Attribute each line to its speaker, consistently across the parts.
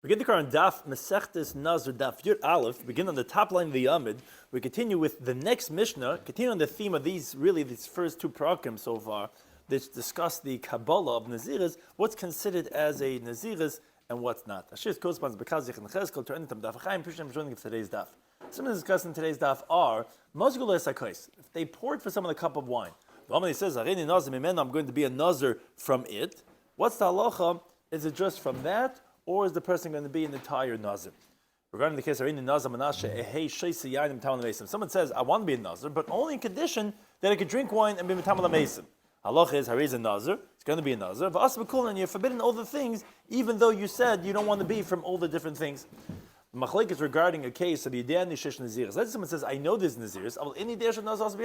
Speaker 1: Begin the Quran Daf Masechtes Nazir Daf Yud Aleph. Begin on the top line of the Amid. We continue with the next Mishnah. Continue on the theme of these first two parakim so far. That discuss the Kabbalah of Naziris. What's considered as a Naziris and what's not. Ashir corresponds because Yechon Cheskel to Enitam Daf Chaim. Pishim joining of today's Daf. Some of the discussed in today's Daf are Mazgul Esakos. If they poured for someone a cup of wine, the Amid says Arini Nazir Mimena. I'm going to be a Nazir from it. What's the halacha? Is it just from that? Or is the person going to be an entire Nazir? Regarding the case of Arini Nazir Menashe, someone says, I want to be a Nazir, but only in condition that I could drink wine and be Mitamal HaMeisim. Halacha is, Hariz a Nazir, it's going to be a Nazir. And you're forbidden all the things, even though you said you don't want to be from all the different things. Machlek is regarding a case of Yidei Nishish Naziris. Let's say someone says, I know there's Naziris.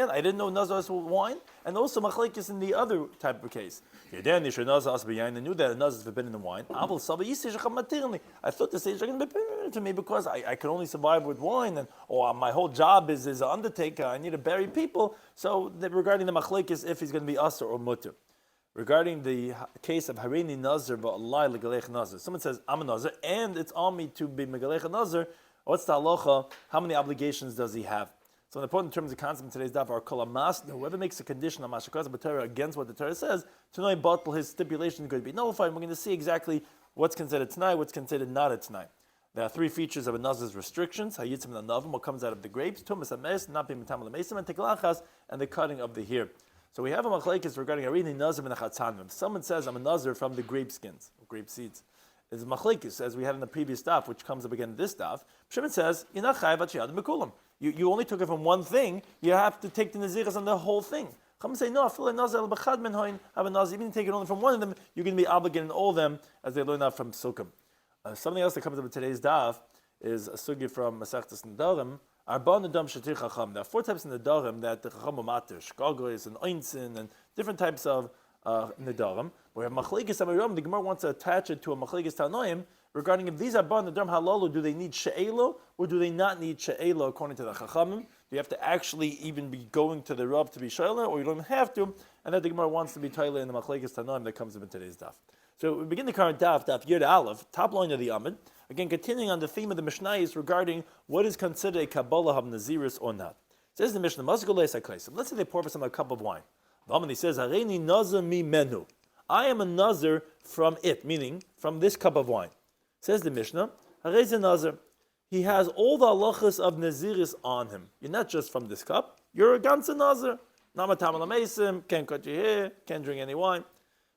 Speaker 1: I didn't know Nazir was wine. And also Machlek is in the other type of case. Yidei Nishish Nazir I knew that Nazir is forbidden in wine. I thought the sage is going to be permitted to me because I can only survive with wine, and my whole job is an undertaker. I need to bury people. So regarding the Machlek is if he's going to be Asr or Mutter. Regarding the case of Harini Nazir ba'alai legalech Nazir, someone says I'm a Nazir and it's on me to be megalech Nazir. What's the halacha? How many obligations does he have? So an important terms of concept in today's daf are kol hamas. Whoever makes a condition on mashakos b'Torah against what the Torah says, to know bottle his stipulation is going to be nullified. And we're going to see exactly what's considered tonight, what's considered not a tonight. There are three features of a Nazir's restrictions: hayitzim and anavim, what comes out of the grapes, tumas hames, not being mitamal hamesim, and teklachas, and the cutting of the hair. So we have a machlekes regarding Arini Nazir and Achatzanim. If someone says, I'm a Nazir from the grape skins, or grape seeds, it's a machlekes, as we had in the previous daf, which comes up again in this daf. Shimon says, you only took it from one thing, you have to take the Naziris on the whole thing. Chum say, no, I feel like Nazir al-Bachad min hoin, have a Nazir, even take it only from one of them, you're going to be obligated in all of them, as they learn out from Sukkah. Something else that comes up in today's daf is a sugi from Masechtas Nedarim. There are four types of Nedarim that the Chacham will matter: Shkagois and Einzin and different types of Nedarim. We have Machlekes Amiram. The Gemara wants to attach it to a Machlekes Tanoim regarding if these are Bar Nedarim Halalu, do they need She'elo or do they not need She'elo according to the Chachamim? Do you have to actually even be going to the Rav to be She'elo, or you don't have to? And that the Gemara wants to be Taila in the Machlekes Tanoim that comes up in today's daf. So we begin the current daf Yud Aleph, top line of the Amid. Again, continuing on the theme of the Mishnah is regarding what is considered a Kabbalah of Naziris or not. It says the Mishnah, let's say they pour for someone a cup of wine. He says, Hareini Nazir mi menu. I am a Nazir from it, meaning from this cup of wine. Says the Mishnah, Hareze Nazir. He has all the halachas of Naziris on him. You're not just from this cup, you're a ganze Nazir. Namatam al-Meisim, can't cut your hair, can't drink any wine.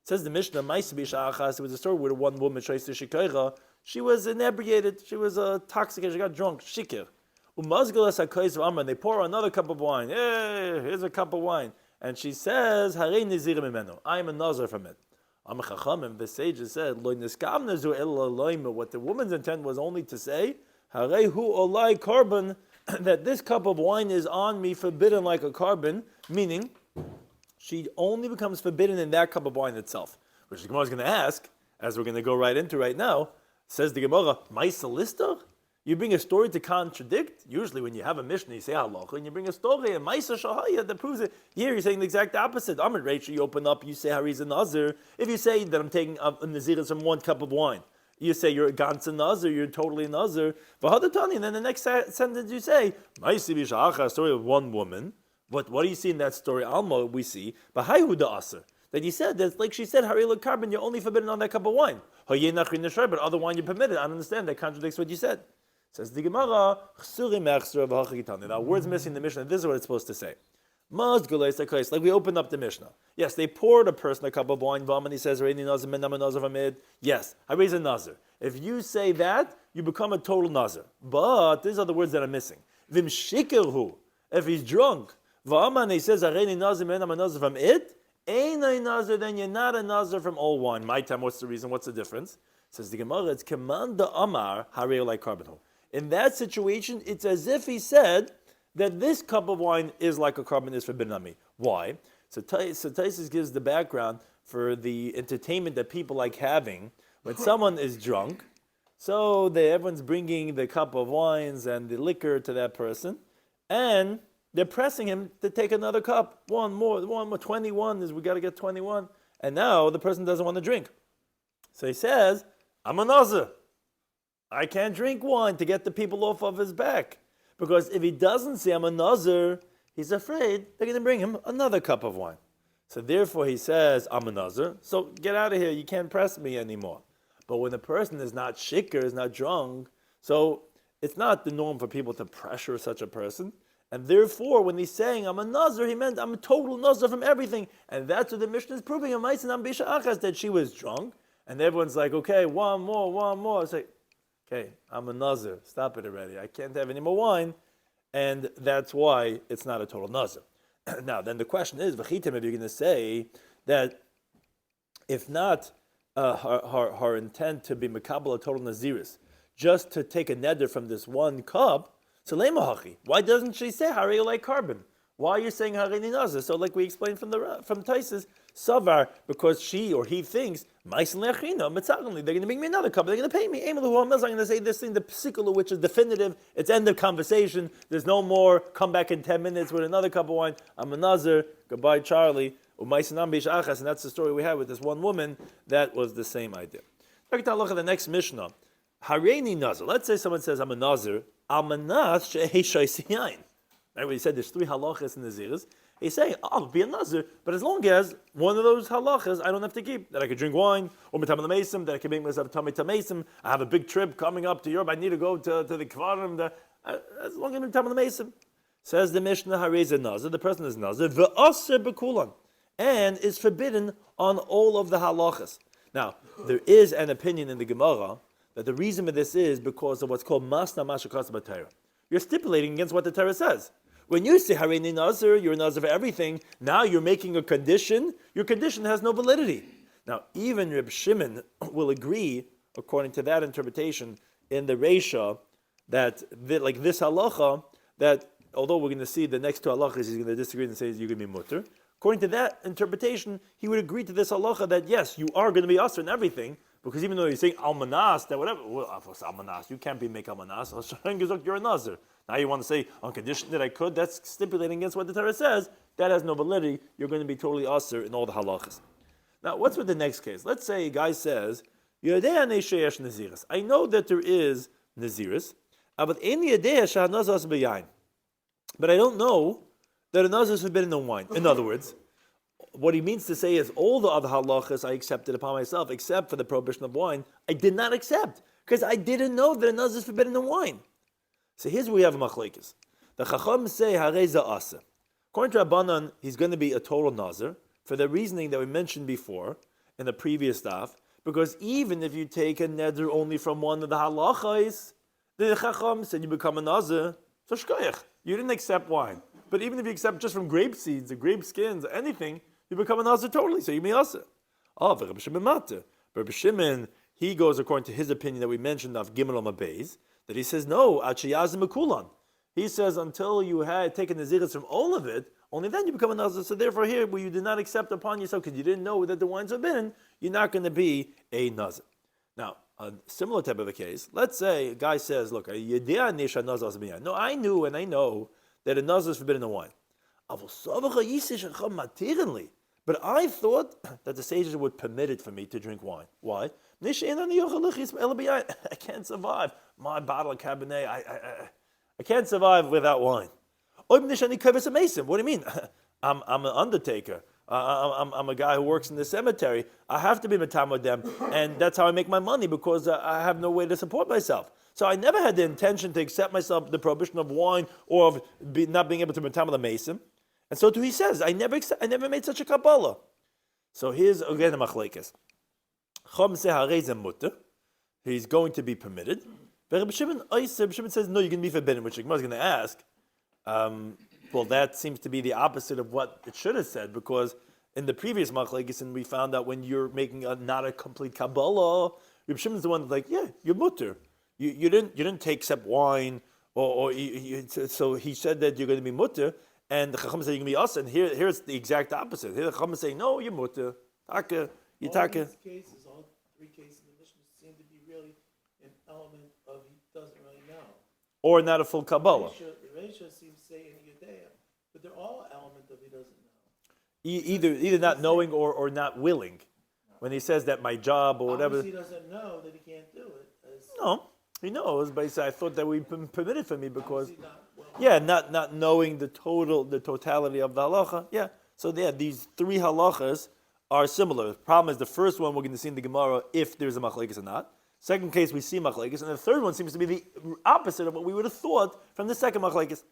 Speaker 1: Says the Mishnah, there was a story where one woman, she was inebriated, she was intoxicated, she got drunk, shikir. And they pour another cup of wine. Hey, here's a cup of wine. And she says, I am a Nazir from it. The sages said, what the woman's intent was only to say, that this cup of wine is on me forbidden like a carbon, meaning she only becomes forbidden in that cup of wine itself. Which the Gemara is going to ask, as we're going to go right into right now, says the Gemara, Maisa Lister? You bring a story to contradict? Usually when you have a Mishnah, you say halacha, and you bring a story, and Maisa Shahaya, that proves it. Here you're saying the exact opposite. Amr Rachel, you open up, you say Hariz a Nazir. If you say that I'm taking a Naziris from one cup of wine, you say you're a Ganza Nazir, you're totally a Nazir. And then the next sentence you say, Maisa B'Shacha, a story of one woman. What do you see in that story? Alma, we see, but Aser. That he said that, like she said, Harila carbon, you're only forbidden on that cup of wine. But other wine you're permitted. I don't understand. That contradicts what you said. Says the Gemara, now words missing in the Mishnah. This is what it's supposed to say. Like we opened up the Mishnah. Yes, they poured a person a cup of wine, and he says, yes, I raise a Nazir. If you say that, you become a total Nazir. But these are the words that are missing. Vim shikerhu, if he's drunk, and he says, I'm a Nazir from it, ain't a Nazir, then you're not a Nazir from all wine. My time, what's the reason? What's the difference? Says the Gemara, it's Kamanda Amar Harei like carbon. In that situation, it's as if he said that this cup of wine is like a carbon is forbidden on me. Why? So Taisus gives the background for the entertainment that people like having when someone is drunk. So everyone's bringing the cup of wines and the liquor to that person, and they're pressing him to take another cup. One more, 21 we got to get 21. And now the person doesn't want to drink. So he says, I'm a Nazir. I can't drink wine to get the people off of his back. Because if he doesn't say I'm a nazir, he's afraid they're going to bring him another cup of wine. So therefore he says, I'm a nazir, so get out of here, you can't press me anymore. But when the person is not shikr, is not drunk, so it's not the norm for people to pressure such a person. And therefore, when he's saying I'm a nazir, he meant I'm a total nazir from everything. And that's what the Mishnah is proving in Ma'asen Bisha Achas, that she was drunk. And everyone's like, okay, one more. It's like, okay, I'm a nazir, stop it already. I can't have any more wine. And that's why it's not a total nazir. Now, then the question is, V'chitim, if you're going to say that if not her intent to be Makabal a total naziris, just to take a neder from this one cup, so lemahachi. Why doesn't she say Harei like carbon? Why are you saying Harei nazir? So, like we explained from Taisus, Savar, because she or he thinks Ma'asen le'achina mitzagli. They're going to make me another cup. They're going to pay me. I'm going to say this thing, the psikula, which is definitive. It's end of conversation. There's no more. Come back in 10 minutes with another cup of wine. I'm a nazir. Goodbye, Charlie. And that's the story we had with this one woman. That was the same idea. Look at the next Mishnah. Hareini nazir. Let's say someone says I'm a nazir. Almanas she'hei. Right? We said there's 3 halachas in the Naziris. He's saying, I'll be a nazir, but as long as one of those halachas I don't have to keep, that I could drink wine, or mitam l'meisim, that I can make myself tummy tameisim. I have a big trip coming up to Europe. I need to go to the Kvarim. As long as mitam l'meisim. Says the Mishnah, Harei nazir. The person is nazir. V'aser bekulan. And is forbidden on all of the halachas. Now, there is an opinion in the Gemara that the reason for this is because of what's called masna mashakas b'Torah. You're stipulating against what the Torah says. When you say Hareini Nazir, you're a Nazir for everything, now you're making a condition, your condition has no validity. Now, even Reb Shimon will agree, according to that interpretation, in the Reisha, that like this halacha, that although we're going to see the next 2 halachas, he's going to disagree and say you're going to be mutter. According to that interpretation, he would agree to this halacha that yes, you are going to be asr in everything, because even though you're saying almanas, that whatever, well, almanas, you can't be make almanas, you're a nazir. Now you want to say on condition that I could, that's stipulating against what the Torah says, that has no validity, you're going to be totally asr in all the halachas. Now what's with the next case? Let's say a guy says, I know that there is naziris, but I don't know that a nazir is forbidden in wine. In other words, what he means to say is all the other halachas I accepted upon myself, except for the prohibition of wine, I did not accept, because I didn't know that a nazir is forbidden in wine. So here's where we have a machlekes. The Chacham say hareza asa. According to Rabbanan, he's going to be a total nazir for the reasoning that we mentioned before in the previous daf. Because even if you take a neder only from one of the halachas, the Chacham said you become a nazir. So shkoyach, you didn't accept wine. But even if you accept just from grape seeds, or grape skins, or anything, you become a nazir totally. So you may asa. Oh, Rabbi Shimon Mata. Rabbi Shimon, he goes according to his opinion that we mentioned of Gimel Amabeis, that he says, no, Achiyazim Mekulan. He says, until you had taken the naziris from all of it, only then you become a nazir. So therefore here, where you did not accept upon yourself, because you didn't know that the wine's forbidden, you're not going to be a nazir. Now, a similar type of a case, let's say a guy says, look, no, I knew and I know that a nazir is forbidden in wine. But I thought that the sages would permit it for me to drink wine. Why? I can't survive. My bottle of Cabernet, I can't survive without wine. What do you mean? I'm an undertaker. I'm a guy who works in the cemetery. I have to be matam with them, and that's how I make my money, because I have no way to support myself. So I never had the intention to accept myself the prohibition of wine or of not being able to matam with a mason. And so too he says, I never made such a Kabbalah. So here's again a machlekes. Chum se harezem mutter. He's going to be permitted. But Rabbi Shimon says, no, you're going to be forbidden, which the Gemara is going to ask. Well, that seems to be the opposite of what it should have said, because in the previous machlekes, and we found out when you're making not a complete Kabbalah, Rabbi Shimon's the one that's like, yeah, you're mutter. You didn't take except wine, so he said that you're going to be mutter. And the Chacham say you're going to be us, and here's the exact opposite. Here the Chacham say, no, you're mutter. Taka, you taka.
Speaker 2: All these cases, all 3 cases in the Mishnah seem to be really an element of he doesn't really know.
Speaker 1: Or not a full Kabbalah.
Speaker 2: The Reisha seems to say in Yudea, but they're all element of he doesn't know.
Speaker 1: Either not knowing or not willing. When he says that my job or whatever.
Speaker 2: Obviously he doesn't know that he can't do it.
Speaker 1: No. He knows, but he said, I thought that we permitted for me because,
Speaker 2: Obviously not, well,
Speaker 1: yeah, not knowing the totality of the halacha. Yeah. So yeah, these three halachas are similar. The problem is the first one we're going to see in the Gemara if there's a machlekes or not. Second case we see machlekes, and the third one seems to be the opposite of what we would have thought from the second machlekes.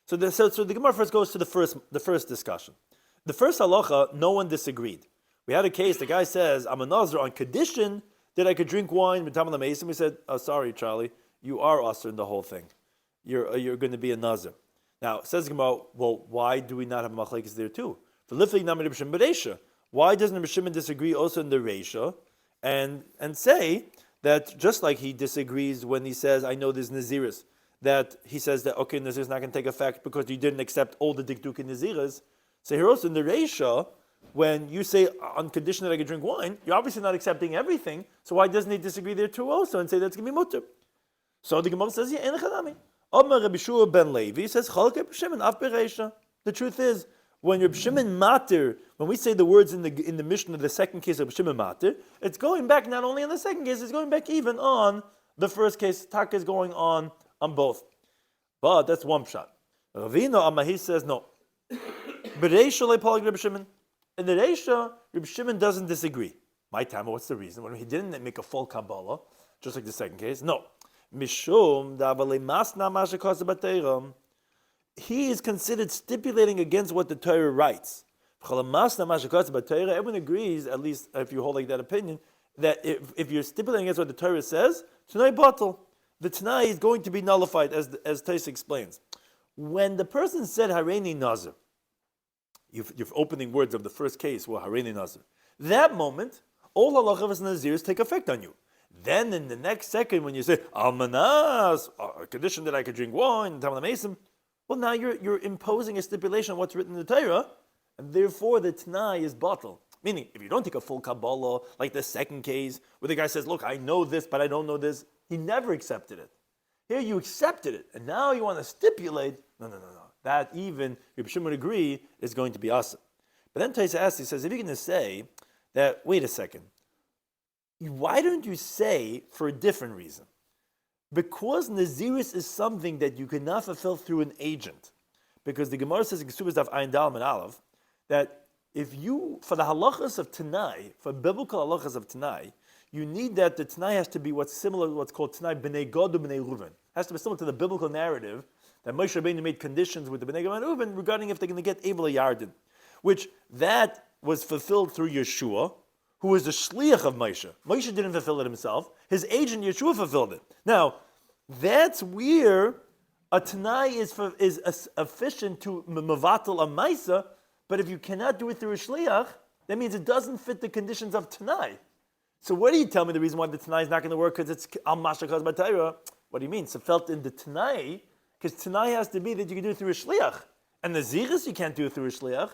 Speaker 1: So the Gemara first goes to the first discussion. The first halacha, no one disagreed. We had a case. The guy says, "I'm a nazir on condition that I could drink wine with Tam Mason." We said, "Oh, sorry, Charlie, you are usher in the whole thing. You're going to be a nazir." Now says the Gemara, well, why do we not have machlekes there too? Why doesn't Reb Shimon disagree also in the Reisha and say that just like he disagrees when he says, I know there's Naziris, that he says that, okay, Nazir is not going to take effect because you didn't accept all the Dikduk in Naziris. So here also in the Reisha, when you say on condition that I can drink wine, you're obviously not accepting everything, so why doesn't he disagree there too also and say that's going to be mutter? So the Gemara says, yeah, Omar Rabbi Shua ben Levi says, Chalke Reb Shimon af bereisha. The truth is, when Reb Shimon matir, when we say the words in the Mishnah of the second case of Reb Shimon matir, it's going back not only on the second case, it's going back even on the first case. Taka is going on both. But that's one shot. Ravina Amahi says no. Bereisha le'palag Reb Shimon. In the Reisha, Reb Shimon doesn't disagree. My time, what's the reason? When he didn't make a full Kabbalah, just like the second case, no. Mishum davale masna mashakos b'teiram. He is considered stipulating against what the Torah writes. Everyone agrees, at least if you hold like that opinion, that if you're stipulating against what the Torah says, Tanai batal. The Tanai is going to be nullified, as Tais explains. When the person said Hareini Nazir, your opening words of the first case were Hareini Nazir. That moment, all halachas Nazirs take effect on you. Then in the next second, when you say Almanas, a condition that I could drink wine, Tam Mason, well, now you're imposing a stipulation on what's written in the Torah, and therefore the Tanai is batal. Meaning, if you don't take a full Kabbalah, like the second case, where the guy says, look, I know this, but I don't know this, he never accepted it. Here you accepted it, and now you want to stipulate, no. That even, Reb Shimon would agree, is going to be awesome. But then Taisa asks, he says, if you're going to say that, wait a second, why don't you say for a different reason? Because Naziris is something that you cannot fulfill through an agent. Because the Gemara says in Kesubas Daf Ayin Daled and Aleph, that if you, for the halachas of Tanai, for biblical halachas of Tanai, you need that the Tanai has to be what's similar to what's called Tanai B'nei Gad B'nei Reuven. Has to be similar to the biblical narrative that Moshe Rabbeinu made conditions with the B'nei Gad and Reuven regarding if they're going to get Evel Yarden, which that was fulfilled through Yeshua, who was the shliach of Moshe. Moshe didn't fulfill it himself. His agent Yeshua fulfilled it. Now, that's where a Tanai is efficient to mevatel a Maisa, but if you cannot do it through a shliach, that means it doesn't fit the conditions of Tanai. So what do you tell me the reason why the Tanai is not going to work because it's al mashakaz b'Torah? What do you mean? So felt in the Tanai, because Tanai has to be that you can do it through a shliach. And the Ziris you can't do it through a shliach.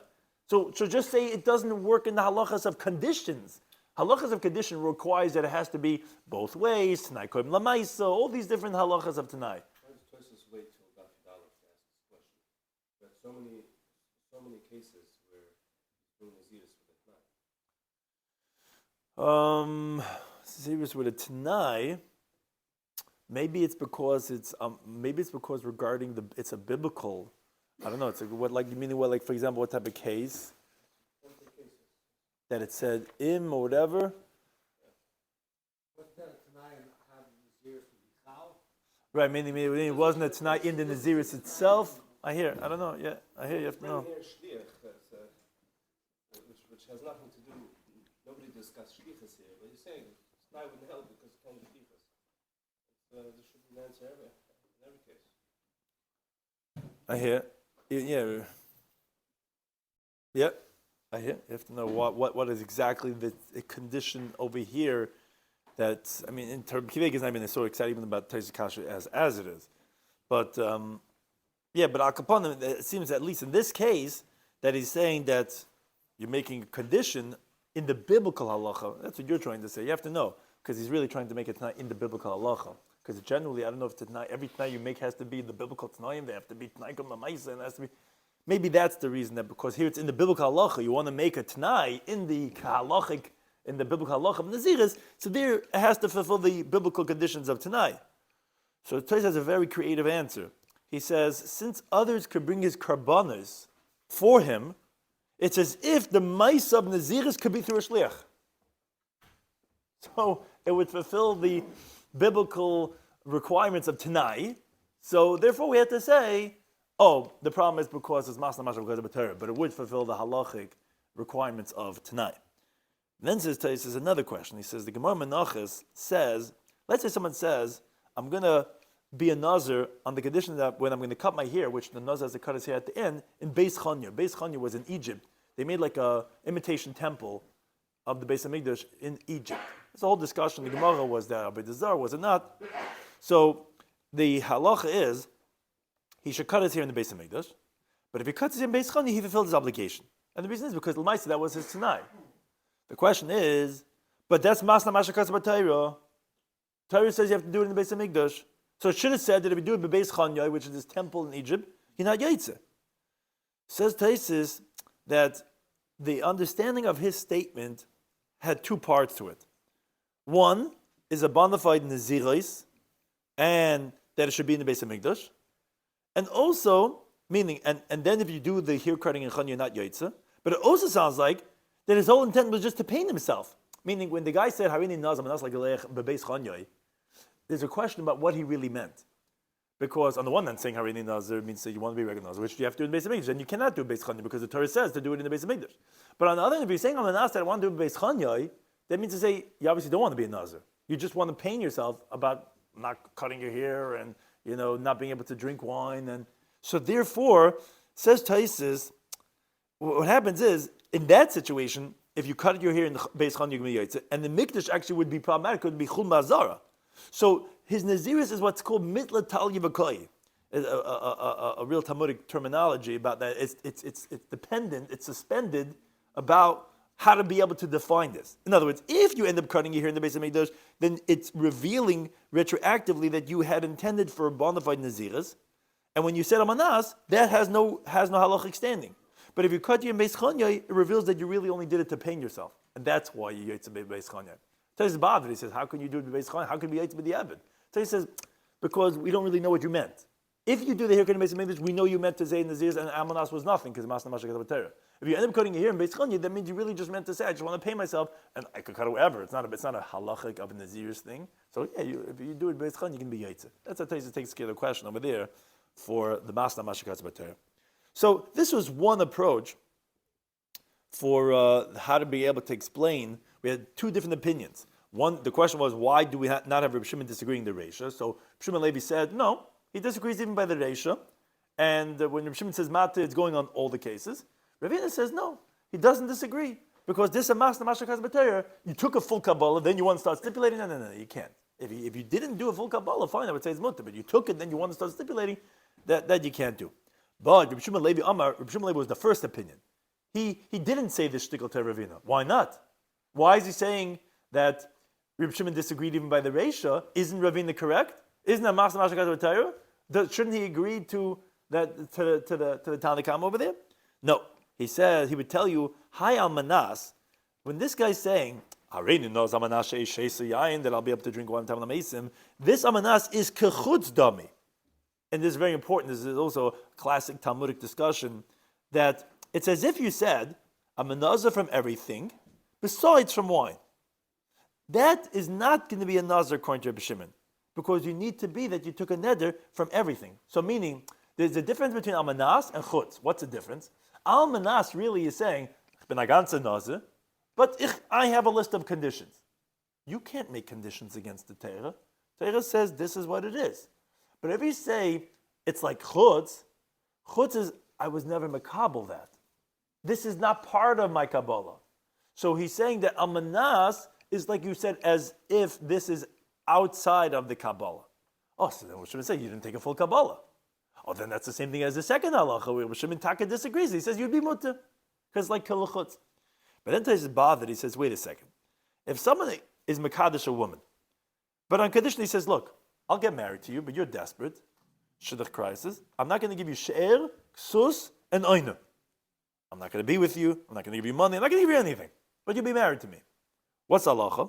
Speaker 1: So just say it doesn't work in the halachas of conditions. Halachas of condition requires that it has to be both ways, Tanai koim lamaisa, all these different halachas of Tanai.
Speaker 3: Why does Tosfos wait till Daf Yud Aleph to ask this question? There are so many cases where doing Naziris with a Tanai.
Speaker 1: Naziris with a Tanai. Maybe it's because regarding it's a biblical. I don't know. It's like for example, what type of case? That it said im or whatever. Right, meaning it wasn't a Tanai in the Naziris itself. I hear. I don't know. Yeah, I hear. You have to know.
Speaker 3: Which has nothing to do. Nobody discussed shlichus here, but you're saying Tanai wouldn't help because it can't be shlichus. There should be an answer in every case.
Speaker 1: I hear. Yeah. Yep. I hear. You have to know what is exactly the condition over here. That in terms Kivek is not even so excited even about Taisa Kasha as it is, but but Al Kaponim, it seems at least in this case that he's saying that you're making a condition in the biblical halacha. That's what you're trying to say. You have to know because he's really trying to make it tonight in the biblical halacha. Because generally, I don't know if tonight every tonight you make has to be the biblical tanaim. They have to be tanaim lamaisa, and it has to be. Maybe that's the reason that because here it's in the biblical halacha, you want to make a tanai in the halachic, in the biblical halacha of Naziris, so there it has to fulfill the biblical conditions of tanai. So Tais has a very creative answer. He says, since others could bring his karbanas for him, it's as if the mice of Naziris could be through a shliach. So it would fulfill the biblical requirements of Tanai. So therefore we have to say, oh, the problem is because it's Masna Masha because of Torah, but it would fulfill the halachic requirements of Tanai. Then says Tais says another question. He says the Gemara Menachos says, let's say someone says, I'm going to be a Nazir on the condition that when I'm going to cut my hair, which the Nazir has to cut his hair at the end, in Beis Chanya. Beis Chanya was in Egypt. They made like a imitation temple of the Beis Hamikdash in Egypt. There's a whole discussion. The Gemara was that Avodah Zarah, was it not? So the halacha is he should cut his hair in the Beis Hamikdash, but if he cuts his hair in Beis Chanya, he fulfilled his obligation. And the reason is because L'maisa, that was his Tanai. The question is, but that's Masna Masha Kasaba Torah. Torah says you have to do it in the Beis Hamikdash. So it should have said that if you do it in Beis Chanya, which is this temple in Egypt, you're not Yaitze. Says Taisis that the understanding of his statement had two parts to it. One is a bona fide Naziris, and that it should be in the Beis Hamikdash. And also, meaning, and then if you do the hair cutting in Chanya, you're not Yaitze. But it also sounds like that his whole intent was just to paint himself. Meaning, when the guy said, Harini Nazam, and that's like Bebeis Chanya, there's a question about what he really meant. Because on the one hand, saying Harini Nazir means that you want to be recognized, which you have to do in Beis Hamikdash, and you cannot do it Beis Chanya because the Torah says to do it in the Beis Hamikdash. But on the other hand, if you're saying I'm a Nazir, I want to do it Beis Chanya, that means to say you obviously don't want to be a Nazir. You just want to pain yourself about not cutting your hair and not being able to drink wine, and so therefore, says Taisis, what happens is in that situation, if you cut your hair in the Beis Chanya, and the Mikdash actually would be problematic, it would be Chul Mazara. So his Naziris is what's called Mitla Tal Yivakoi, a real Talmudic terminology about that. It's dependent, it's suspended about how to be able to define this. In other words, if you end up cutting your hair in the Beis Hamikdash, then it's revealing retroactively that you had intended for a bona fide Naziris, and when you said Amanas, that has no halachic standing. But if you cut your Beis Chanya, it reveals that you really only did it to pain yourself, and that's why you Yaitze Beis Chanya. Tais bothered. He says, "How can you do it Beis Chanya? How can you be Yaitze B'diavad?" So he says, "Because we don't really know what you meant. If you do the haircut in Beis Hamikdash, we know you meant to say Nazirs and Amanas was nothing because Masna Masha Kasaba Torah. If you end up cutting your hair in Beis Chanya, that means you really just meant to say, I just want to pay myself, and I could cut it wherever. It's not a halachic of a Nazirs thing. So yeah, if you do it Beis Chanya, you can be Yaitze. That's how Tais takes care of the question over there for the Masna Masha Kasaba Torah. So this was one approach for how to be able to explain. We had two different opinions. One, the question was, why do we not have Reb Shimon disagreeing the Reisha? So Shimon Levi said, no, he disagrees even by the Reisha. And when Reb Shimon says Mata, it's going on all the cases. Ravina says, no, he doesn't disagree. Because this is Masna Masha Kasaba Torah, you took a full Kabbalah, then you want to start stipulating? No, you can't. If you didn't do a full Kabbalah, fine, I would say it's Mutter. But you took it, then you want to start stipulating, that you can't do. But Reb Shimon Levi Amar, Reb Shimon Levi was the first opinion. He didn't say this shtickle to Ravina. Why not? Why is he saying that Reb Shimon disagreed even by the Reisha? Isn't Ravina correct? Isn't that Masna Masha Kasaba Torah? Shouldn't he agree to that to the Tanakh over there? No. He says he would tell you, Hi al Manas, when this guy's saying, Harini knows Amanas yayin that I'll be able to drink one time on the Mesim, this Amanas is kechutz dami. And this is very important. This is also a classic Talmudic discussion that it's as if you said, I'm a nazar from everything, besides from wine. That is not going to be a nazar according to Reb Shimon, because you need to be that you took a neder from everything. So meaning, there's a difference between almanas and chutz. What's the difference? Almanas really is saying, ich bin a ganze nazar, but I have a list of conditions. You can't make conditions against the Torah. Torah says this is what it is. But if you say it's like chutz is, I was never makabel that. This is not part of my Kabbalah. So he's saying that almanas is like you said, as if this is outside of the Kabbalah. Oh, so then what should I say? You didn't take a full Kabbalah. Oh, then that's the same thing as the second halacha, where Shimon Taka disagrees. He says you'd be mutter, because like kalachutz. But then Tais is bothered. He says, wait a second. If someone is mekadosh a woman, but on condition he says, look, I'll get married to you, but you're desperate, shidduch crisis. I'm not going to give you she'er, ksus, and oina. I'm not going to be with you. I'm not going to give you money. I'm not going to give you anything. But you'll be married to me. What's halacha?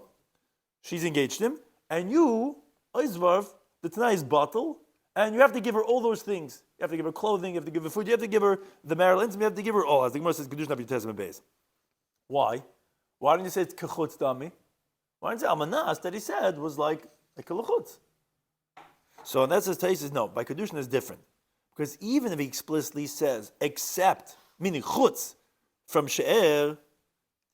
Speaker 1: She's engaged him, and you, oizvarv, the Tanai is bottle, and you have to give her all those things. You have to give her clothing, you have to give her food, you have to give her the marital intimacy, you have to give her all. As the Gemara says, Kedushin Abiyah Testament base. Why? Why didn't you say it's kechutz dami? Why didn't you say Amanas that he said was like a lechutz? So and that's his taste is no. By Kedushin is different. Because even if he explicitly says, except, meaning chutz, from she'er,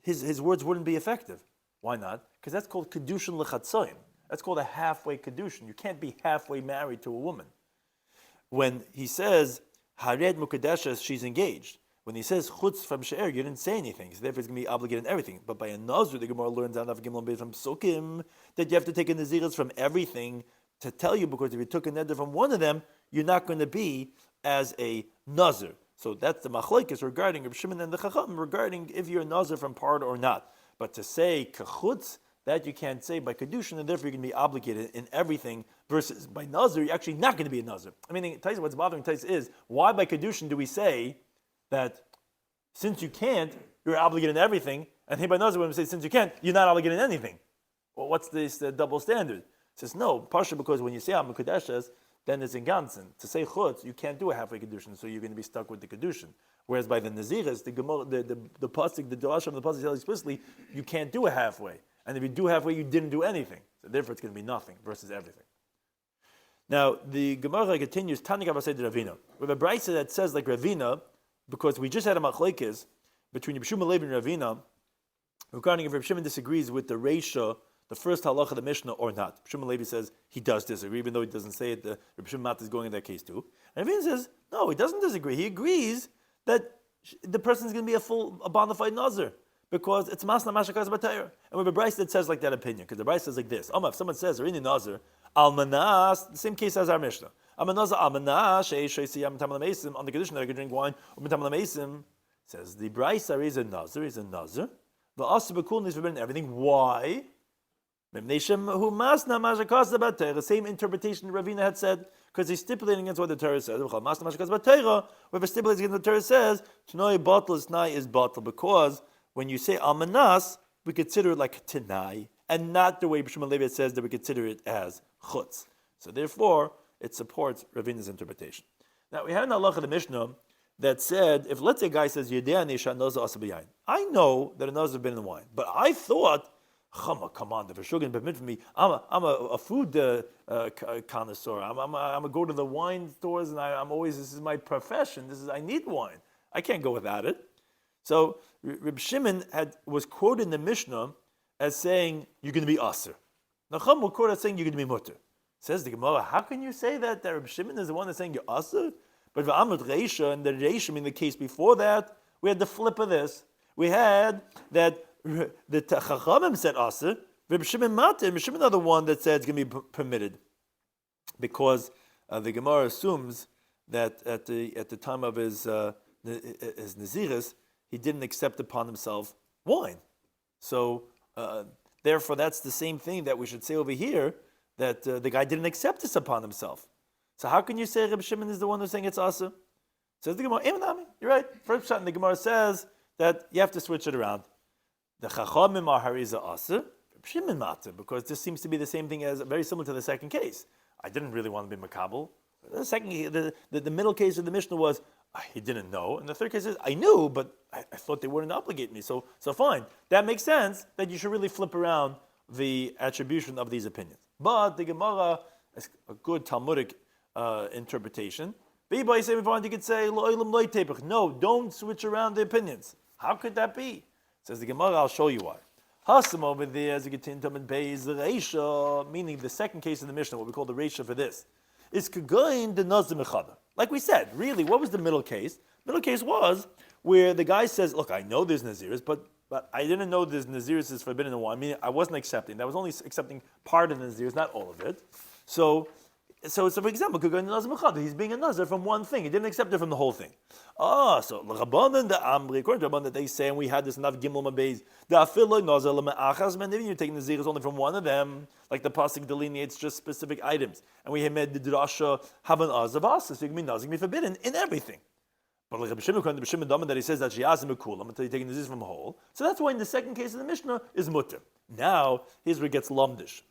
Speaker 1: his words wouldn't be effective. Why not? Because that's called Kedushin lechatzoyim. That's called a halfway Kedushin. You can't be halfway married to a woman. When he says, Hared Mukadeshes, she's engaged. When he says chutz from she'er, you didn't say anything, so therefore it's going to be obligated in everything. But by a nazir, the Gemara learns out of Gimel Beis from Sukkim that you have to take a naziris from everything to tell you, because if you took a neder from one of them, you're not going to be as a nazir. So that's the machlokes regarding Reb Shimon and the Chacham regarding if you're a nazir from part or not. But to say kachutz, that you can't say by kedushin, and therefore you're going to be obligated in everything. Versus by nazir, you're actually not going to be a nazir. I mean, what's bothering Tais is why by kedushin do we say that since you can't, you're obligated in everything, and hey by nazir when we say since you can't, you're not obligated in anything. Well, what's this double standard? It says no, partially because when you say Am Kodeshes, then it's in Gansen. To say chutz, you can't do a halfway kedushin, so you're going to be stuck with the kedushin. Whereas by the naziris, the pasuk, the drasha of the pasuk tells explicitly, you can't do a halfway. And if you do halfway, you didn't do anything. So therefore, it's going to be nothing versus everything. Now, the Gemara continues, Tani Kavasei de Ravina. We have a brayso that says like Ravina, because we just had a machlekes between Reb Shimon Levi and Ravina, regarding if Reb Shimon disagrees with the Reisha, the first halacha of the Mishnah, or not. Reb Shimon Levi says he does disagree, even though he doesn't say it. Reb Shimon Mat is going in that case too. And Ravina says, no, he doesn't disagree. He agrees that the person is going to be a bona fide nazir, because it's masna mashakas b'tayr. And we have a brayso that says like that opinion, because the brayso says like this: if someone says they're in the nazir, almanas, the same case as our Mishnah. Almanas, on the condition that I can drink wine, says the brayso is a nazir, The asibakul is forbidden everything. Why? The same interpretation Ravina had said, because he's stipulating against what the Torah says. With a stipulating against what the Torah says, Tanoi bottle is nai is bottle, because when you say almanas, we consider it like tenai, and not the way Shimon Levi says that we consider it as chutz. So therefore, it supports Ravina's interpretation. Now we have an halacha of the Mishnah that said, if let's say a guy says, I know that a nazir has been in the wine, but I thought, come on, the Veshugan permit for me. I'm a food connoisseur. I'm a go to the wine stores, and I'm always, this is my profession. I need wine. I can't go without it. So Reb Shimon was quoted in the Mishnah as saying you're going to be aser. Nachum was quoted as saying you're going to be mutter. Says the Gemara, how can you say that Reb Shimon is the one that's saying you're aser? But v'amud reisha, and the reisha in the case before that, we had the flip of this. We had that the Chachamim said aser, Reb Shimon Matir, Reb Shimon are the one that said it's going to be permitted, because the Gemara assumes that at the time of his naziris, he didn't accept upon himself wine. So therefore, that's the same thing that we should say over here, that the guy didn't accept this upon himself. So how can you say Reb Shimon is the one who's saying it's aser? Says the Gemara, you're right. First shot in the Gemara says that you have to switch it around. The Chachamim are hariza aser, Reb Shimon matter, because this seems to be the same thing as very similar to the second case. I didn't really want to be makabel. The second, the middle case of the Mishnah was he didn't know, and the third case is I knew, but I thought they wouldn't obligate me. So fine, that makes sense. That you should really flip around the attribution of these opinions. But the Gemara is a good Talmudic interpretation. You could say no, don't switch around the opinions. How could that be? Says the Gemara, I'll show you why. Hasam over there, as you get into the Reisha, meaning the second case in the Mishnah, what we call the Reisha for this, is Kagoin the Nazir Mechada. Like we said, really, what was the middle case? Middle case was where the guy says, look, I know there's Naziris, but I didn't know there's Naziris is forbidden in the wine. I mean, I wasn't accepting. That was only accepting part of the Naziris, not all of it. So for example, Kagoin the Nazir Mechada, he's being a Nazir from one thing. He didn't accept it from the whole thing. So L'Rabbanan the Amri, according to Rabbanan that they say, and we had this Nav Gimel Mabez, the Afiloi Nazir L'Me'achas, and even you're taking the Naziris only from one of them, like the pasuk delineates just specific items. And we have made the drasha have an azavasa, so you can be Nazir, can be forbidden in everything. But like Rabbi Shimon, Rabbi Shimon Daman, that he says that she has a mekulam until you're taking the Naziris from a whole. So that's why in the second case of the Mishnah is mutter. Now, here's where it gets lomdish.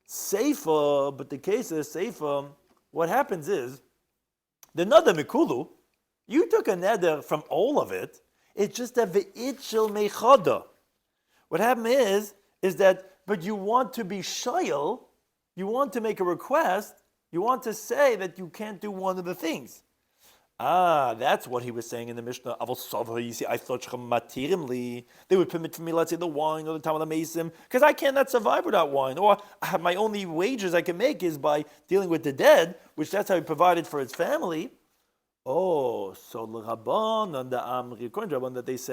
Speaker 1: Seifa, but the case is Seifa, what happens is, the neder mikulu, you took a neder from all of it, it's just that ve'itchel mechada. What happened is that, but you want to be shayel, you want to make a request, you want to say that you can't do one of the things. That's what he was saying in the Mishnah. You see, I thought they would permit for me, let's say, the wine or the time of the mason, because I cannot survive without wine. Or my only wages I can make is by dealing with the dead, which that's how he provided for his family. Oh, so the Rabban and the Amri, according to Rabban, that they say,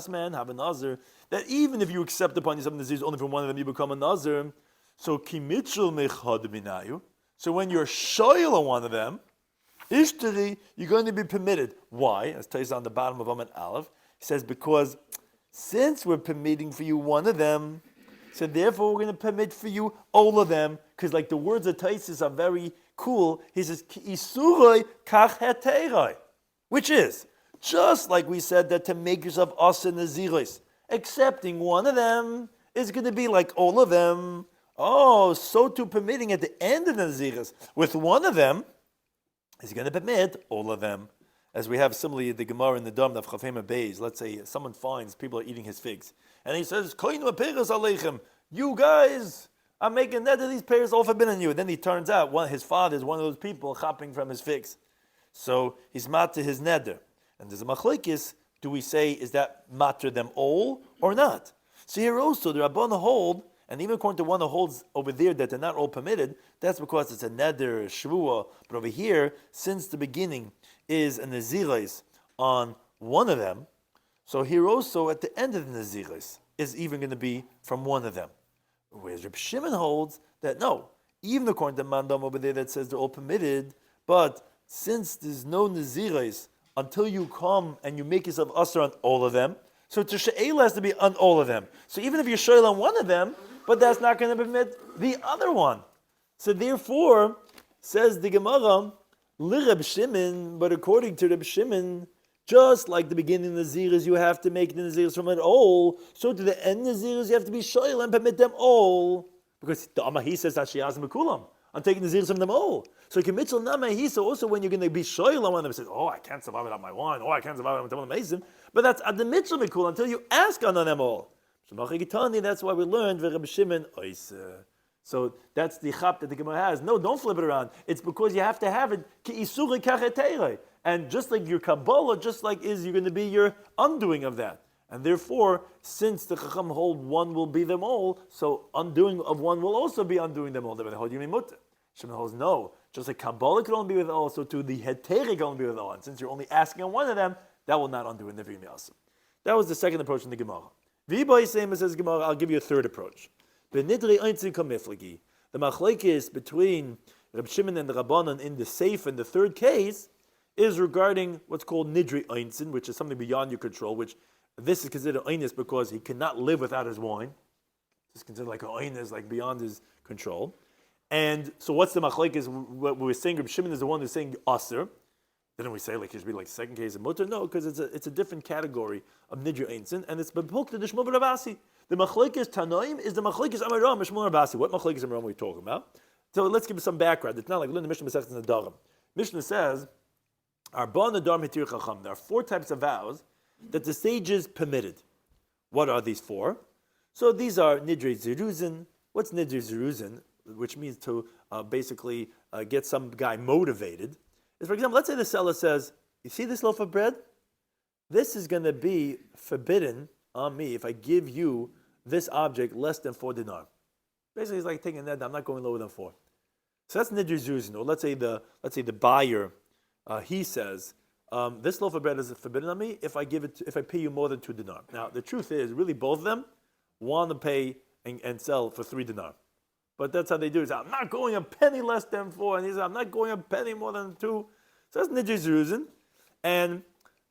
Speaker 1: man, have a nazir, that even if you accept upon yourself the nazir, only from one of them you become a nazir. So kimichel mechad binayu. So when you're shoyel on one of them, Ishtari, you're going to be permitted. Why? As tells on the bottom of Amud Aleph, he says, because since we're permitting for you one of them, so therefore we're going to permit for you all of them, because like the words of Taisis are very cool. He says, Ki isuroi kach heteroi, which is, just like we said that to make yourself asa naziris, accepting one of them is going to be like all of them. Oh, so too permitting at the end of the naziris with one of them, is going to permit all of them. As we have similarly the Gemara in the Dam of Chafema Beis. Let's say someone finds people are eating his figs, and he says, "Koinu peres aleichem, you guys, I'm making that these pears all forbidden you." Then he turns out his father is one of those people chopping from his figs, so he's matter his neder. And there's a machlokes: do we say is that matter them all or not? So here also the Rabbana hold. And even according to one who holds over there that they're not all permitted, that's because it's a neder, a shvua. But over here, since the beginning is a naziris on one of them, so here also at the end of the naziris is even going to be from one of them. Whereas Reb Shimon holds that no, even according to Mandam over there that says they're all permitted, but since there's no naziris until you come and you make yourself usher on all of them, so to she'ela has to be on all of them. So even if you're she'el on one of them, but that's not going to permit the other one. So therefore, says the Gemara, li Reb Shimon, but according to Reb Shimon, just like the beginning of the Naziris, you have to make the Naziris from it all, so to the end of the Naziris, you have to be shoyl and permit them all. Because the Amahi says that she has Mekulam. I'm taking the Naziris from them all. So Kemitzal Namahi, so also when you're going to be shoyl on one of them, says, oh, I can't survive without my wine, oh, I can't survive without my mason. But that's at the Mitzvah Mekulam until you ask on them all. That's why we learned Reb Shimon oiser. So that's the chap that the Gemara has. No, don't flip it around. It's because you have to have it ki isuri kacheteirei. And just like your Kabbalah, just like you're going to be your undoing of that. And therefore, since the Chacham hold one will be them all, so undoing of one will also be undoing them all. They hold you mutter. Shimon holds no. Just like Kabbalah can only be with all, so to the Heterei can only be with all. And since you're only asking on one of them, that will not undo in the Vim Yassim. That was the second approach in the Gemara. V'ibay same says Gemara, I'll give you a third approach. The machlekes between Reb Shimon and the Rabbanan in the safe and the third case is regarding what's called nidri einzin, which is something beyond your control, which this is considered einus because he cannot live without his wine. It's considered like an einus, like beyond his control. And so what's the machlekes? What we're saying, Reb Shimon is the one who's saying aser. Didn't we say like it should be like the second case of mutter? No, because it's a different category of nidri einzin, and it's bepukta the Shmuel ben Rabasi. The machlekes Tanoim is the machlekes Amaram Shmuel ben Rabasi. What machlekes Amaram are we talking about? So let's give you some background. It's not like learn the Mishnah Masechtas Nedarim. Mishnah says, Arba Nadar Mitir Chacham. There are 4 types of vows that the sages permitted. What are these 4? So these are nidri zeruzin. What's nidri zeruzin? Which means to basically get some guy motivated. Is, for example, let's say the seller says, you see this loaf of bread? This is going to be forbidden on me if I give you this object less than 4 dinar. Basically, it's like taking that, I'm not going lower than 4. So that's nidri zeruzin. Or let's say the buyer, he says, this loaf of bread is forbidden on me if I pay you more than 2 dinar. Now, the truth is, really both of them want to pay and sell for 3 dinar. But that's how they do it. I'm not going a penny less than 4. And he says, I'm not going a penny more than 2. So that's nidri zeruzin. And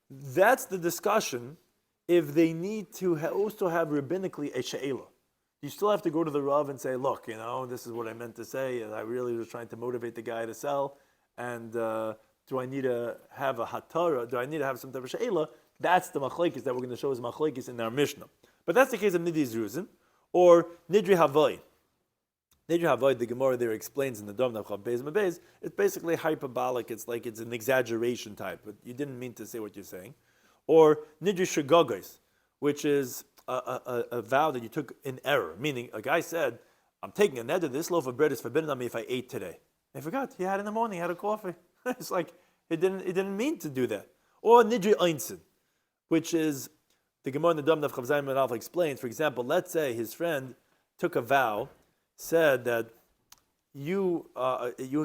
Speaker 1: that's the discussion if they need to also have rabbinically a she'ela. You still have to go to the Rav and say, look, this is what I meant to say, and I really was trying to motivate the guy to sell. And do I need to have a hatara? Do I need to have some type of she'ela? That's the machlekes that we're going to show as machlekes in our Mishnah. But that's the case of nidri zeruzin or nidri havai. Nidri Havoid, the Gemara there explains in the Dom Navchav Beis Mabez, it's basically hyperbolic. It's like it's an exaggeration type, but you didn't mean to say what you're saying. Or Nidri Shagogos, which is a vow that you took in error, meaning a guy said, I'm taking a neder, this loaf of bread is forbidden on me if I ate today. I forgot, he had it in the morning, he had a coffee. It's like, he didn't mean to do that. Or Nidri Einsin, which is, the Gemara in the Dom Navchav Zayin Menaf explains, for example, let's say his friend took a vow, said that you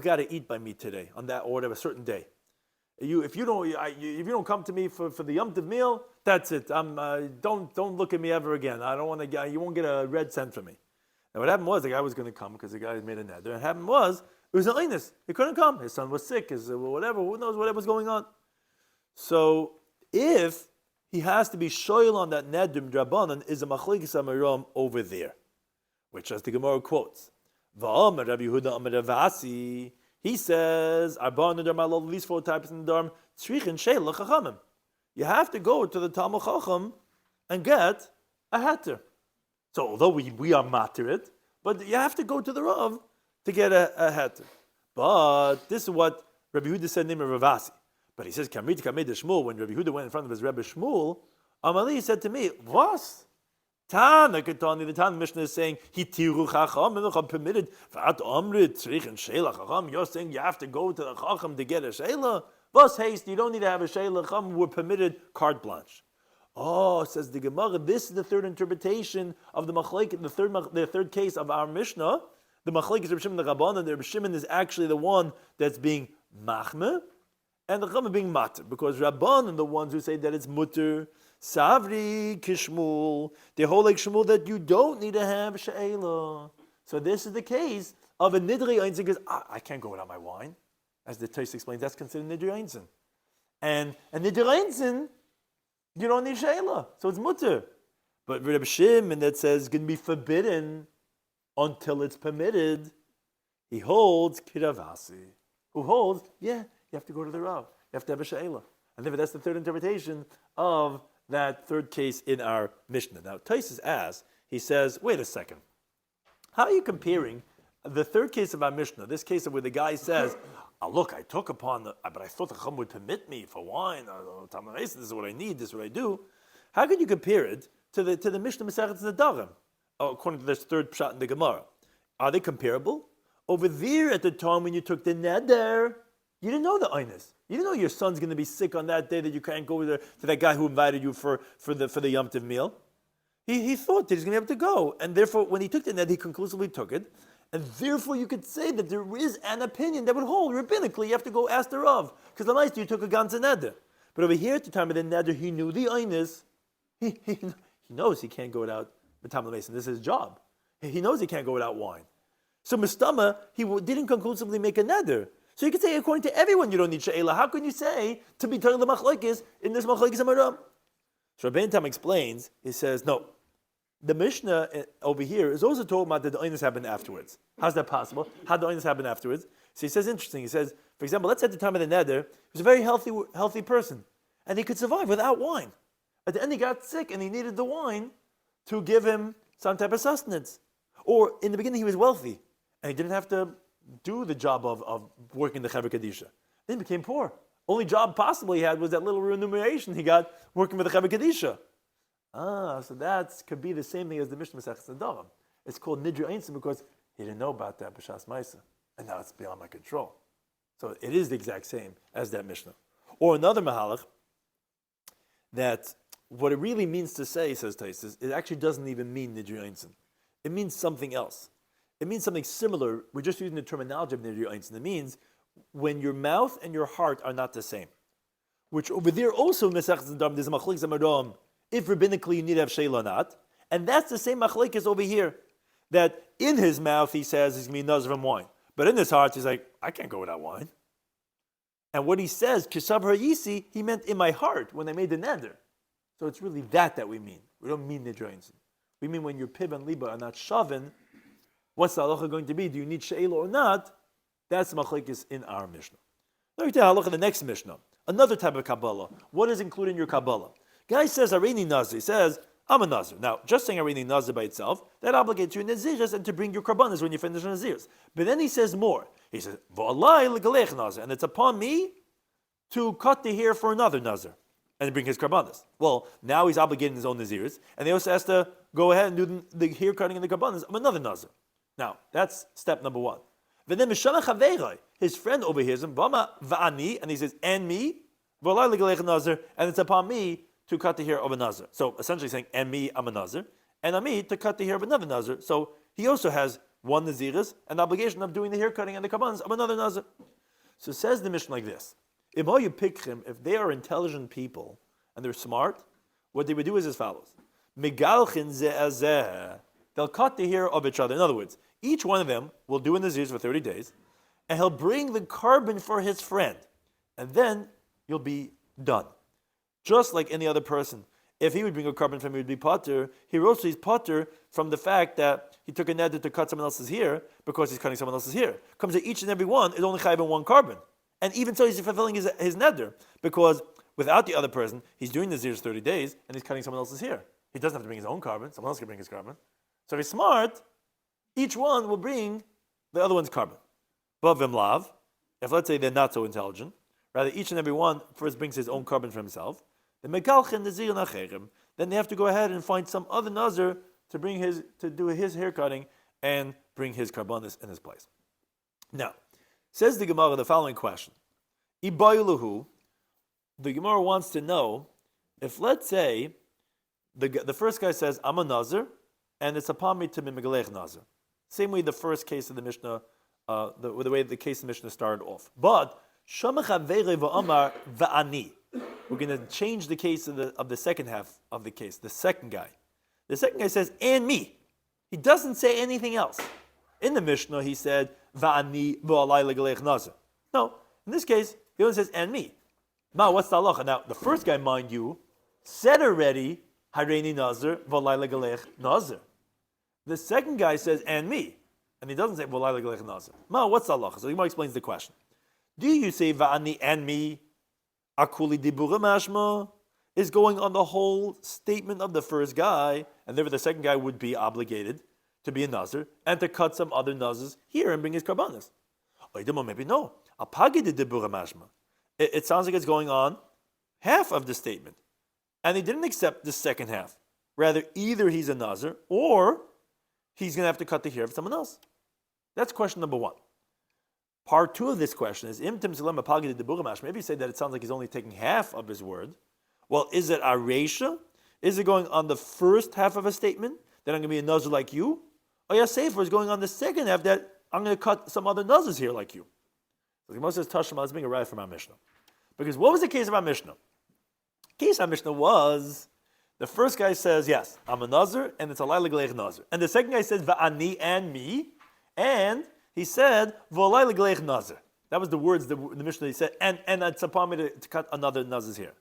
Speaker 1: got to eat by me today on that order of a certain day. If you don't come to me for the Yom Tov meal, that's it. Don't look at me ever again. I don't want to. You won't get a red cent from me. And what happened was the guy was going to come because the guy had made a neder. And what happened was it was an illness. He couldn't come. His son was sick. His whatever. Who knows whatever was going on. So if he has to be shoyl on that neder drabanan, is a machlekes amaram over there, which as the Gemara quotes, Va'amar Rabbi Yehuda Amar Ravasi. He says, Arba Nidar at least 4 types in the Darm, Tzrichin Sheila Chachamim. You have to go to the Talmud Chacham and get a heter. So although we are matir it, but you have to go to the Rav to get a heter. But this is what Rabbi Yehuda said name of Ravasi. But he says, Kamrit Kamed Shmuel, when Rabbi Yehuda went in front of his Rebbe Shmuel, Amali said to me, what? Tana Ketani, the Tana Mishnah is saying, Hitiru Chacham, permitted, Vat Amrit, Tzrich and Sheila Chacham. You're saying you have to go to the Chacham to get a Sheila? Vos haste, you don't need to have a Sheila Chacham, we're permitted carte blanche. Oh, says the Gemara, this is the third interpretation of the Machlek, the third case of our Mishnah. The Machlek is Reb Shimon the Rabbanan, the Reb Shimon is actually the one that's being Machmeh, and the Chacham being Mater, because Rabbanan, the ones who say that it's Mutter, Savri Kishmul, they hold like Shmuel that you don't need to have She'ela. So this is the case of a Nidri Einzin, because I can't go without my wine. As the Tais explains, that's considered Nidri Einzin. And Nidri Einzin, you don't need She'ela. So it's Mutter. But Reb Shimon that says it's going to be forbidden until it's permitted, he holds Kiravasi, who holds, yeah, you have to go to the Rav. You have to have a She'ela. And therefore that's the third interpretation of that third case in our Mishnah. Now, Taisus asks, he says, wait a second. How are you comparing the third case of our Mishnah, this case where the guy says, look, I took upon, but I thought the Chacham would permit me for wine, this is what I need, this is what I do. How can you compare it to the Mishnah Masechet Nedarim, according to this third pshat in the Gemara? Are they comparable? Over there at the time when you took the neder, you didn't know the Einis. You didn't know your son's going to be sick on that day that you can't go to that guy who invited you for the Yom Tov meal. He thought that he's going to be able to go. And therefore, when he took the neder, he conclusively took it. And therefore, you could say that there is an opinion that would hold rabbinically. You have to go ask the Rav. Because the night you took a ganze neder. But over here at the time of the neder, he knew the Einis. He knows he can't go without the Talmud Mason. This is his job. He knows he can't go without wine. So Mistama, he didn't conclusively make a neder. So you could say, according to everyone, you don't need she'ela. How can you say to be telling the machlekes in this machlekes amaram? So Rabbeinu Tam explains. He says, no, the Mishnah over here is also told about that the Einis happened afterwards. How's that possible? How did the Einis happen afterwards? So he says, interesting. He says, for example, let's say at the time of the neder, he was a very healthy person, and he could survive without wine. At the end, he got sick, and he needed the wine to give him some type of sustenance. Or in the beginning, he was wealthy, and he didn't have to do the job of working the Chevra Kadisha. Then he became poor. Only job possible he had was that little remuneration he got working for the Chevra Kadisha. So that could be the same thing as the Mishnah Masechet Nedarim. It's called Nidri Einsim because he didn't know about that B'Shas Maisa, and now it's beyond my control. So it is the exact same as that Mishnah. Or another Mahalach, that what it really means to say, says Taisus, it actually doesn't even mean Nidri Einsim. It means something else. It means something similar. We're just using the terminology of Nidri Einsim. It means when your mouth and your heart are not the same. Which over there also in Masechet Nedarim, there's a machlekes amaram, if rabbinically you need to have sheila or not. And that's the same machlekes over here. That in his mouth he says he's going to be nazir from wine. But in his heart he's like, I can't go without wine. And what he says, Kisav Hayisi, he meant in my heart when I made the neder. So it's really that we mean. We don't mean Nidri Einsim. We mean when your pib and liba are not shaven, what's the halacha going to be? Do you need sheila or not? That's the machlekes in our Mishnah. Now we take a halacha in the next Mishnah. Another type of Kabbalah. What is included in your Kabbalah? Guy says, Arini Nazir. He says, I'm a Nazir. Now, just saying everything Nazir by itself, that obligates you in Naziris and to bring your karbanas when you finish Naziris. But then he says more. He says, V'alai l'galech Nazir, and it's upon me to cut the hair for another Nazir and bring his karbanas. Well, now he's obligating his own Naziris, and he also has to go ahead and do the hair cutting and the karbanas of another Nazir. Now, that's step number one. Then his friend overhears him, va'ani, and he says, and me, v'alai l'galech Nazir, and it's upon me to cut the hair of a Nazir. So essentially saying, and me, I'm a Nazir, and on me to cut the hair of another Nazir. So he also has one Naziris, and the obligation of doing the hair cutting and the karbanas of another Nazir. So says the Mishnah like this. If they are intelligent people, and they're smart, what they would do is as follows. Megalchin ze'azeh. They'll cut the hair of each other. In other words, each one of them will do a Naziris for 30 days, and he'll bring the carbon for his friend. And then you'll be done. Just like any other person. If he would bring a carbon from him, he would be potter. He's potter from the fact that he took a neder to cut someone else's hair because he's cutting someone else's hair. Comes that each and every one is only chayav in one carbon. And even so, he's fulfilling his neder because without the other person, he's doing the Naziris 30 days and he's cutting someone else's hair. He doesn't have to bring his own carbon. Someone else can bring his carbon. So if he's smart, each one will bring the other one's carbon. But v'mlav, if let's say they're not so intelligent, rather each and every one first brings his own carbon for himself, then they have to go ahead and find some other Nazir to do his hair cutting and bring his karbanis in his place. Now, says the Gemara the following question. Ibayulahu, the Gemara wants to know if, let's say, the first guy says, I'm a Nazir, and it's upon me to be Megalech Nazir. Same way the first case of the Mishnah, the way the case of the Mishnah started off. But, Shamach Avere v'amar va'ani. We're going to change the case of the second half of the case, the second guy. The second guy says, and me. He doesn't say anything else. In the Mishnah, he said, va'ani v'alai l'galech nazir. No, in this case, he only says, and me. Now, what's the halacha? Now, the first guy, mind you, said already, hareini nazir v'alai l'galech nazir. The second guy says, and me. And he doesn't say, v'alai l'galech nazir. Now, what's the halacha? So Gemara explains the question. Do you say, va'ani and me? Akuli dibura mashma is going on the whole statement of the first guy, and therefore the second guy would be obligated to be a nazir and to cut some other nazis here and bring his karbanas. Maybe no. Apagi dibura mashma. It sounds like it's going on half of the statement, and he didn't accept the second half. Rather, either he's a nazir or he's going to have to cut the hair of someone else. That's question number one. Part two of this question is, maybe you say that it sounds like he's only taking half of his word. Well, is it a reisha? Is it going on the first half of a statement, that I'm going to be a nazir like you? Or Yasefer is going on the second half, that I'm going to cut some other nazirs here like you? So the Gemara says, Tashma, let's bring a right from our Mishnah. Because what was the case of our Mishnah? The case of our Mishnah was, the first guy says, yes, I'm a nazir, and it's a laila galech nazir. And the second guy says, va'ani and me, and he said, v'olai l'galech nazir. That was the words the Mishnah he said, and it's upon me to cut another nazir's hair.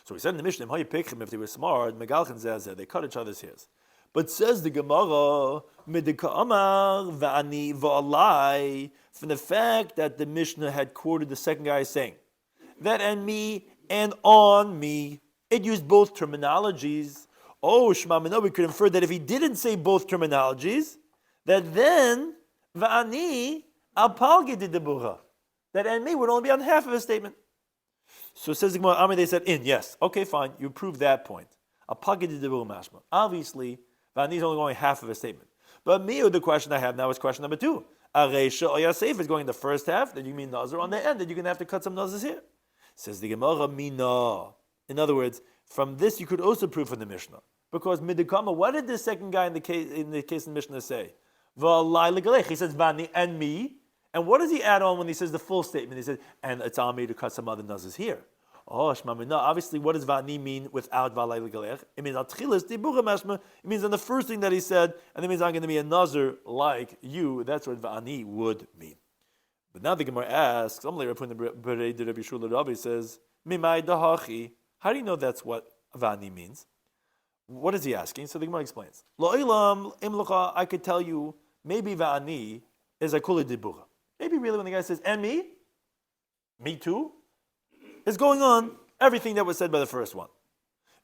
Speaker 1: So he said in the Mishnah, if they were smart, megalchin zeh, they cut each other's hairs. But says the Gemara, midika amar v'ani v'olai, from the fact that the Mishnah had quoted the second guy saying, that and me and on me, it used both terminologies. Oh, Shema Mina, we could infer that if he didn't say both terminologies, that then Va'ani alpalgi didibura. That and me would only be on half of his statement. So says the Gemara, they said in, yes. Okay, fine, you proved that point. Alpalgi didibura mashma. Obviously, Va'ani is only going half of his statement. But me, the question I have now is question number two. Areisha or Yasef is going in the first half, then you mean Nazir on the end, then you're going to have to cut some Nazirs here. Says the Gemara, Mina. In other words, from this you could also prove from the Mishnah. Because midikama, what did the second guy in the case of the Mishnah say? He says, Vani and me. And what does he add on when he says the full statement? He says, and it's on me to cut some other nazis here. Oh, Shmamina. Obviously, what does Vani mean without Valai L'Galech? It means Atchilas Dibura Mashma. It means on the first thing that he said, and it means I'm going to be a nazir like you. That's what Vani would mean. But now the Gemara asks, Rabbi says, Mimai Dahachi. How do you know that's what Vani means? What is he asking? So the Gemara explains. Lo'ilam imlucha, I could tell you, maybe Va'ani is a kula dibura. Maybe really when the guy says, and me too, is going on everything that was said by the first one.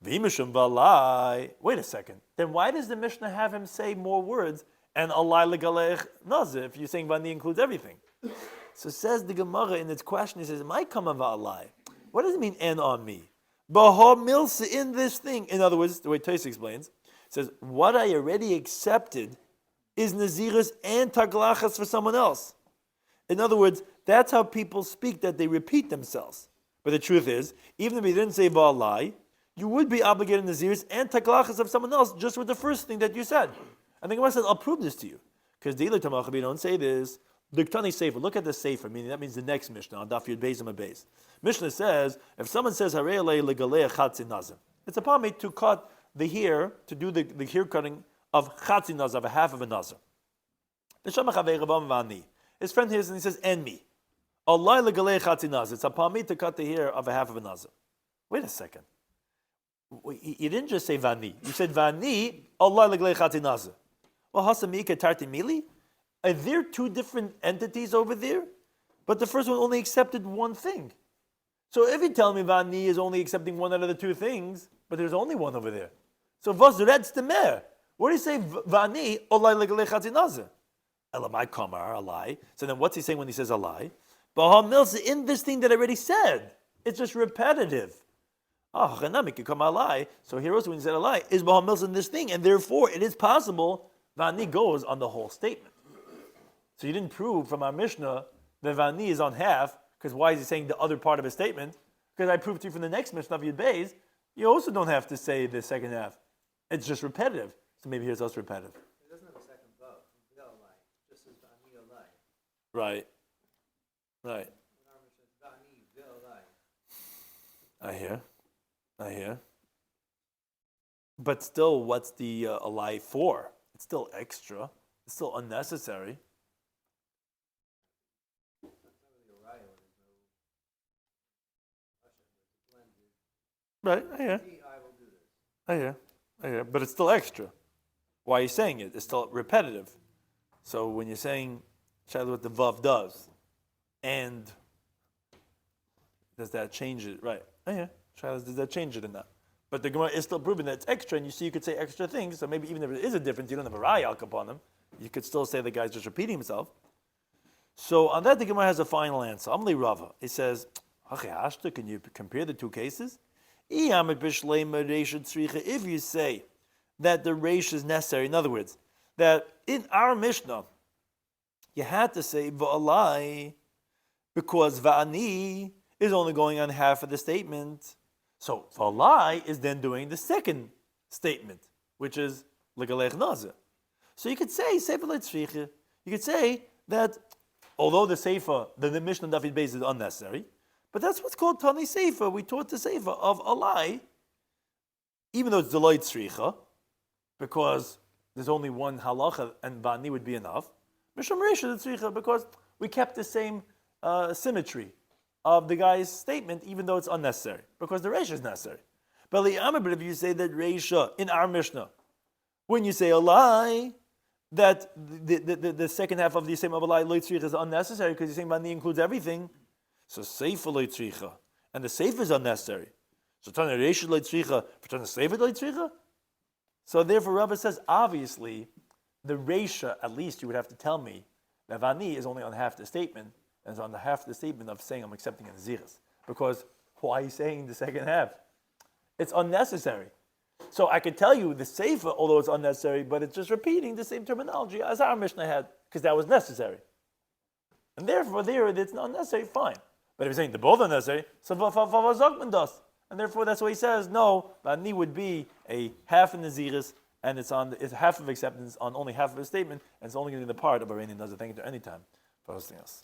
Speaker 1: V'imishum v'alai. Wait a second. Then why does the Mishnah have him say more words and alai legalech nazir if you're saying vani includes everything? So says the Gemara in its question, it says, "My kama v'alai." What does it mean and on me? Baha milsa in this thing. In other words, the way Tais explains, it says, what I already accepted is naziris and taglachas for someone else. In other words, that's how people speak, that they repeat themselves. But the truth is, even if you didn't say v'alai, you would be obligated naziris and taglachas of someone else just with the first thing that you said. And the Gemara says, I'll prove this to you. Because the Tamach, don't say this. Diktani Sefer, look at the Sefer, meaning that means the next Mishnah, on Daf Yud Beis and Beis. Mishnah says, if someone says, Harei alei legalei chatzi nazir, it's upon me to cut the hair, to do the hair cutting of chatzi nazir, of a half of a nazir. His friend hears and he says, and me. Alei legalei chatzi nazir, it's upon me to cut the hair of a half of a nazir. Wait a second. You didn't just say vani. You said vani, alei legalei chatzi nazir. Well, hasamika tarti mili? Are there two different entities over there? But the first one only accepted one thing. So if you tell me Vani is only accepting one out of the two things, but there's only one over there. So Vazred's the mer. What do you say Vani? Olai legalechatzi nazir. Elamai kamar, alai. So then what's he saying when he says alai? Baham milsa in this thing that I already said. It's just repetitive. Ah, chanamik come alai. So here also when he said alai, is Baham milsa in this thing, and therefore it is possible Vani goes on the whole statement. So you didn't prove from our Mishnah that Vani is on half, because why is he saying the other part of his statement? Because I proved to you from the next Mishnah of Yud Beis, you also don't have to say the second half. It's just repetitive. So maybe here's also repetitive.
Speaker 2: It doesn't have a second vav, v'alai, just as v'ani alai.
Speaker 1: Right. Right.
Speaker 2: In our Mishnah, it's v'ani v'alai.
Speaker 1: I hear. But still, what's the alai for? It's still extra. It's still unnecessary. Right, I hear. I hear. But it's still extra. Why are you saying it? It's still repetitive. So when you're saying, Shiloh, what the Vav does, and does that change it? Right, I hear. Shiloh, does that change it in that? But the Gemara is still proving that it's extra, and you see you could say extra things, so maybe even if it is a difference, you don't have a rayalk upon them, you could still say the guy's just repeating himself. So on that, the Gemara has a final answer. Amli Rava. He says, can you compare the two cases? If you say that the reish is necessary, in other words, that in our Mishnah, you had to say va'alai because va'ani is only going on half of the statement. So va'alai is then doing the second statement, which is legalech nazir. So you could say sefer leitzricha. You could say that although the sefer, the Mishnah Daf Yud Beis is unnecessary, but that's what's called Tani Sefer. We taught the Sefer of alai, even though it's Deloitte Tzricha, because there's only one halacha and Vani would be enough. Mishum Reisha Tzricha, because we kept the same symmetry of the guy's statement, even though it's unnecessary, because the Reisha is necessary. But if you say that Reisha in our Mishnah, when you say alai, that the second half of the same of alai Lo Tzricha is unnecessary because you're saying Vani includes everything. So Sefer Leitzricha, and the Sefer is unnecessary. So Tana Reisha Leitzricha, for Tana Sefer Leitzricha. So therefore, Rava says obviously, the Reisha at least you would have to tell me that Vani is only on half the statement, and it's on the half the statement of saying I'm accepting a Naziris. Because why are you saying the second half? It's unnecessary. So I could tell you the Sefer, although it's unnecessary, but it's just repeating the same terminology as our Mishnah had, because that was necessary. And therefore, there it's not necessary. Fine. But if you're saying they're both unnecessary, so Zogman does. And therefore, that's why he says, no, Vani would be a half in Naziris, and it's half of acceptance on only half of a statement, and it's only going to be the part of Iranian does it. Thank you to any time for hosting us.